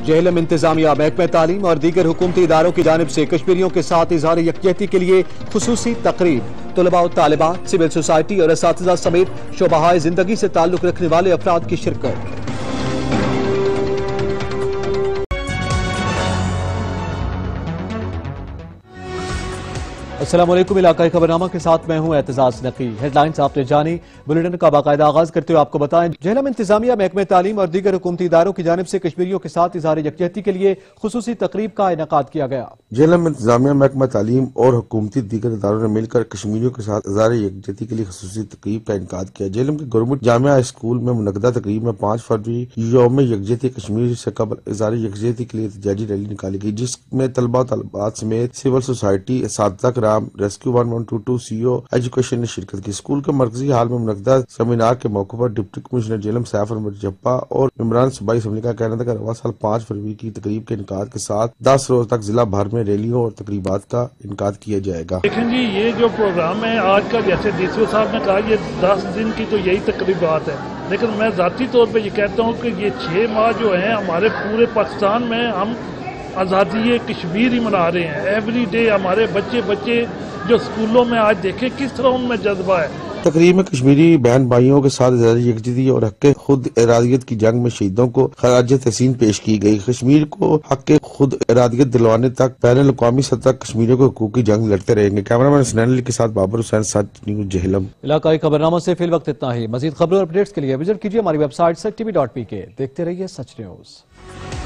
जेहलम इंतजामिया, महकमा तालीम और दीगर हुकूमती इदारों की जानिब से कश्मीरियों के साथ इजहार यकजहती के लिए खुसूसी तकरीब। तलबा और तालिबात, सिविल सोसाइटी और असातिज़ा समेत शोबाहाए जिंदगी से ताल्लुक रखने वाले अफराद की शिरकत। अस्सलाम वालेकुम, इलाकाई खबरनामा के साथ मैं हूं एतजाज नकी। हेडलाइंस आपने जानी, बुलेटिन का बाकायदा आगाज करते हुए आपको बताएं, जेहलम इंतजामिया, महकमे तालीम और दीगर हुकूमती इदारों की जानिब से कश्मीरियों के साथ इजहार यकजहती के लिए खुसूसी तकरीब का इनेकाद किया गया। जेहलम इंतजामिया, महकमा तालीम और हुकूमती दीगर इदारों ने मिलकर कश्मीरियों के साथ इजहार यकजहती के लिए खुसूसी तकरीब का इनेकाद किया। जेहलम के गवर्नमेंट जामिया स्कूल में मुनक्कदा तकरीब में 5 फरवरी यौम यकजहती कश्मीर से कबल इजहार यकजहती के लिए एहतजाजी रैली निकाली गई, जिसमें तलबा तलबात समेत सिविल सोसाइटी, असातिज़ा कराम, रेस्क्यू 1122 CO एजुकेशन ने शिरकत की। स्कूल के मरकजी हाल में मुनक्कदा सेमिनार के मौके पर डिप्टी कमिश्नर जेहलम सैफ अहमद जप्पा और इमरान सूबाई असम्बली का कहना था कि रवा साल 5 फरवरी की तकरीब के इनकाद के साथ 10 रोज तक जिला भर में रैलियों और तकरीबात का इनकाद किया जाएगा। देखें जी, ये जो प्रोग्राम है आज का, जैसे DCO साहब ने कहा, ये 10 दिन की तो यही तकरीबात है, लेकिन मैं जाती तौर पर ये कहता हूँ कि ये 6 माह जो है हमारे पूरे पाकिस्तान में हम आज़ादी कश्मीर ही मना रहे हैं। एवरी डे हमारे बच्चे जो स्कूलों में आज देखें किस तरह उनमें जज्बा है। तकरीब में कश्मीरी बहन भाइयों के साथ यकजहती और हक खुद इरादियत की जंग में शहीदों को खराज तहसीन पेश की गई। कश्मीर को हक खुद इरादियत दिलवाने तक बैनुल अक़वामी सतह कश्मीरियों को हकूक़ की जंग लड़ते रहेंगे। कैमरामैन हसनैन अली के साथ बाबर हुसैन, सच न्यूज़, जेहलम। इलाकाई खबरनामा से फिल वक्त इतना ही। मजीद खबरों और अपडेट्स के लिए विजिट कीजिए हमारी वेबसाइट sach.tv.pk। देखते रहिए सच न्यूज़।